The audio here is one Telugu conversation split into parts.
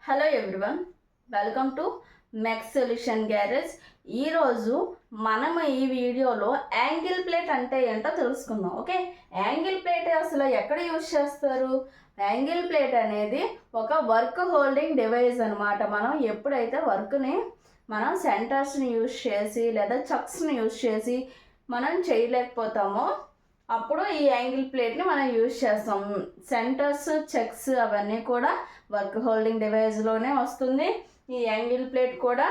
Hello everyone, welcome to mess solution garage. ఈరోజు మనం ఈ వీడియోలో యాంగిల్ ప్లేట్ అంటే ఏంటో తెలుసుకుందాం. ఓకే, యాంగిల్ ప్లేట్ అసలు ఎక్కడ యూజ్ చేస్తారు? యాంగిల్ ప్లేట్ అనేది ఒక వర్క్ హోల్డింగ్ డివైస్ అనమాట. మనం ఎప్పుడైతే వర్క్ని మనం సెంటర్స్ని యూజ్ చేసి లేదా చక్స్ని యూజ్ చేసి మనం చేయలేకపోతామో అప్పుడు ఈ యాంగిల్ ప్లేట్ని మనం యూజ్ చేస్తాం. సెంటర్స్, చెక్స్ అవన్నీ కూడా వర్క్ హోల్డింగ్ డివైస్లోనే వస్తుంది. ఈ యాంగిల్ ప్లేట్ కూడా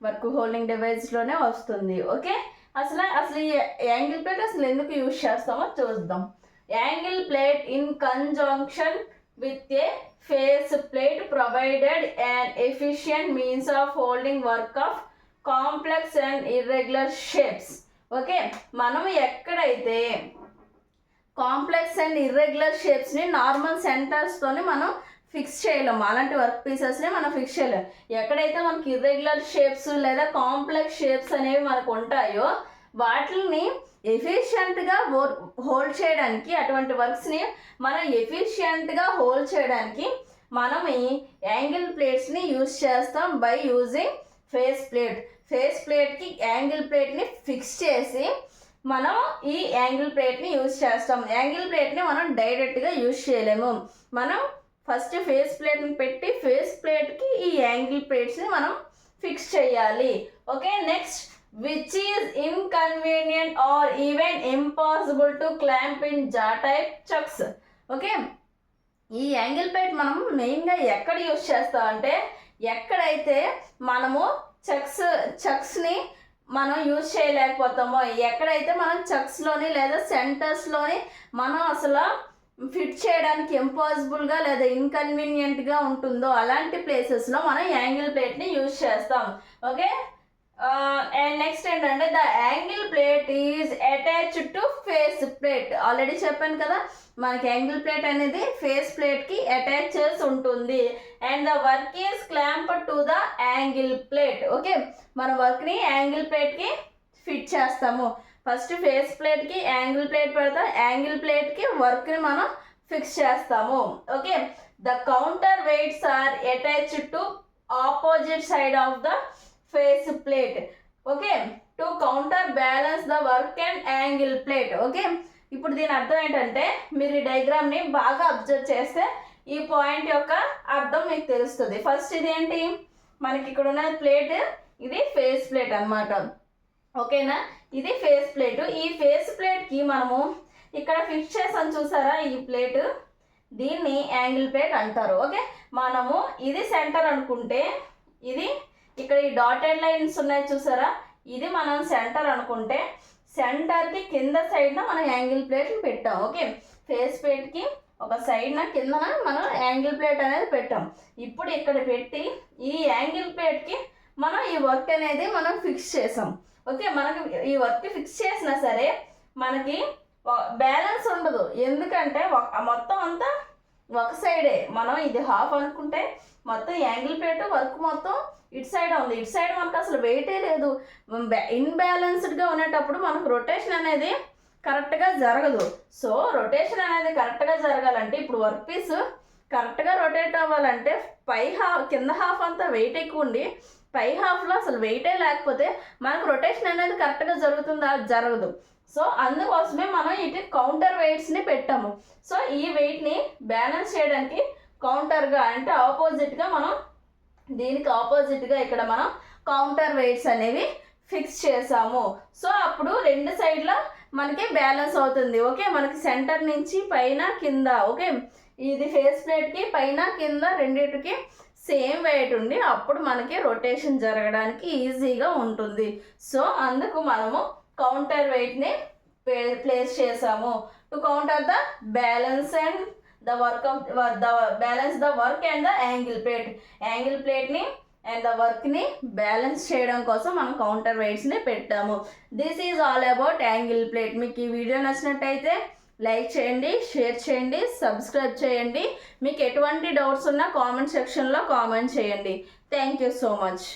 వర్క్ హోల్డింగ్ డివైస్లోనే వస్తుంది. ఓకే, అసలు ఈ యాంగిల్ ప్లేట్ అసలు ఎందుకు యూజ్ చేస్తామో చూద్దాం. Angle plate in conjunction with a face plate provided an efficient means of holding work of complex and irregular shapes. Okay, మనం ఎక్కడైతే కాంప్లెక్స్ అండ్ ఇర్రెగ్యులర్ షేప్స్ని నార్మల్ సెంటర్స్తోని మనం ఫిక్స్ చేయలేము. అలాంటి వర్క్ పీసెస్ని మనం ఫిక్స్ చేయలేము. ఎక్కడైతే మనకి ఇర్రెగ్యులర్ షేప్స్ లేదా కాంప్లెక్స్ షేప్స్ అనేవి మనకు ఉంటాయో వాటిని ఎఫిషియెంట్గా హోల్డ్ చేయడానికి, అటువంటి వర్క్స్ని మనం ఎఫిషియెంట్గా హోల్డ్ చేయడానికి మనం ఈ యాంగిల్ ప్లేట్స్ని యూజ్ చేస్తాం by using face plate. Face ప్లేట్కి యాంగిల్ ప్లేట్ని ఫిక్స్ చేసి మనం ఈ యాంగిల్ ప్లేట్ని యూజ్ చేస్తాం. యాంగిల్ ప్లేట్ని మనం డైరెక్ట్గా యూజ్ చేయలేము. మనం ఫస్ట్ ఫేస్ ప్లేట్ని పెట్టి ఫేస్ ప్లేట్కి ఈ యాంగిల్ ప్లేట్స్ని మనం ఫిక్స్ చేయాలి. Okay, next which is inconvenient or even impossible to clamp in jaw type chucks. Okay, ఈ యాంగిల్ ప్లేట్ మనం మెయిన్గా ఎక్కడ యూజ్ చేస్తామంటే ఎక్కడైతే మనము చక్స్ని మనం యూజ్ చేయలేకపోతామో, ఎక్కడైతే మనం చక్స్లోని లేదా సెంటర్స్లోని మనం అసలు ఫిట్ చేయడానికి ఇంపాసిబుల్గా లేదా ఇన్కన్వీనియంట్గా ఉంటుందో అలాంటి ప్లేసెస్లో మనం యాంగిల్ ప్లేట్ని యూజ్ చేస్తాం. ఓకే, అండ్ నెక్స్ట్ ఏంటంటే the angle plate is attached to face plate. Already చెప్పాను కదా, మనకి యాంగిల్ ప్లేట్ అనేది ఫేస్ ప్లేట్కి అటాచ్ చేసి ఉంటుంది. And the work is clamped to the angle plate. Okay, మన వర్క్ని యాంగిల్ ప్లేట్కి ఫిట్ చేస్తాము. ఫస్ట్ ఫేస్ ప్లేట్కి యాంగిల్ ప్లేట్ పెడతాం, యాంగిల్ ప్లేట్కి వర్క్ని మనం ఫిక్స్ చేస్తాము. Okay, the counter weights are attached to opposite side of the face plate. Okay, to counter balance the work and angle plate. Okay, ఇప్పుడు దీని అర్థం ఏంటంటే మీరు ఈ డయాగ్రామ్ని బాగా అబ్జర్వ్ చేస్తే ఈ పాయింట్ యొక్క అర్థం మీకు తెలుస్తుంది. ఫస్ట్ ఇది ఏంటి, మనకి ఇక్కడ ఉన్న ప్లేట్, ఇది ఫేస్ ప్లేట్ అనమాట. ఓకేనా, ఇది ఫేస్ ప్లేట్. ఈ ఫేస్ ప్లేట్కి మనము ఇక్కడ ఫిక్స్ చేసాం చూసారా ఈ ప్లేట్, దీన్ని యాంగిల్ ప్లేట్ అంటారు. ఓకే, మనము ఇది సెంటర్ అనుకుంటే, ఇది ఇక్కడ ఈ డాటెడ్ లైన్స్ ఉన్నాయి చూసారా, ఇది మనం సెంటర్ అనుకుంటే సెంటర్కి కింద సైడ్న మనం యాంగిల్ ప్లేట్ని పెట్టాం. ఓకే, ఫేస్ ప్లేట్కి ఒక సైడ్న కిందన మనం యాంగిల్ ప్లేట్ అనేది పెట్టాం. ఇప్పుడు ఇక్కడ పెట్టి ఈ యాంగిల్ ప్లేట్కి మనం ఈ వర్క్ అనేది మనం ఫిక్స్ చేసాం. ఓకే, మనకి ఈ వర్క్ ఫిక్స్ చేసినా సరే మనకి బ్యాలెన్స్ ఉండదు. ఎందుకంటే మొత్తం అంతా ఒక సైడే. మనం ఇది హాఫ్ అనుకుంటే మొత్తం యాంగిల్ ప్లేట్ వర్క్ మొత్తం ఇటు సైడ్ ఉంది. ఇటు సైడ్ మనకు అసలు వెయిటే లేదు. ఇన్బ్యాలెన్స్డ్గా ఉండేటప్పుడు మనకు రొటేషన్ అనేది కరెక్ట్గా జరగదు. సో రొటేషన్ అనేది కరెక్ట్గా జరగాలంటే ఇప్పుడు వర్క్ పీస్ కరెక్ట్గా రొటేట్ అవ్వాలంటే కింద హాఫ్ అంతా వెయిట్ ఎక్కువ ఉండి పై హాఫ్లో అసలు వెయిటే లేకపోతే మనకు రొటేషన్ అనేది కరెక్ట్గా జరుగుతుందా? జరగదు. సో అందుకోసమే మనం ఇటు కౌంటర్ వెయిట్స్ని పెట్టాము. సో ఈ వెయిట్ని బ్యాలెన్స్ చేయడానికి కౌంటర్గా అంటే ఆపోజిట్గా మనం దీనికి ఆపోజిట్గా ఇక్కడ మనం కౌంటర్ వెయిట్స్ అనేవి ఫిక్స్ చేసాము. సో అప్పుడు రెండు సైడ్ల మనకి బ్యాలెన్స్ అవుతుంది. ఓకే, మనకి సెంటర్ నుంచి పైన కింద. ఓకే, ఇది ఫేస్ ప్లేట్కి పైన కింద రెండింటికి సేమ్ వెయిట్ ఉండి అప్పుడు మనకి రొటేషన్ జరగడానికి ఈజీగా ఉంటుంది. సో అందుకు మనము కౌంటర్ వెయిట్ని ప్లేస్ చేసాము to counter the balance and the work of the balance the work and the angle plate. Angle ప్లేట్ని అండ్ ద వర్క్ని బ్యాలెన్స్ చేయడం కోసం మనం కౌంటర్ వెయిట్స్ని పెట్టాము. This is all about angle plate. మీకు ఈ వీడియో నచ్చినట్టయితే లైక్ చేయండి, షేర్ చేయండి, సబ్స్క్రైబ్ చేయండి. మీకు ఎటువంటి డౌట్స్ ఉన్నా కామెంట్ సెక్షన్లో కామెంట్ చేయండి. Thank you so much.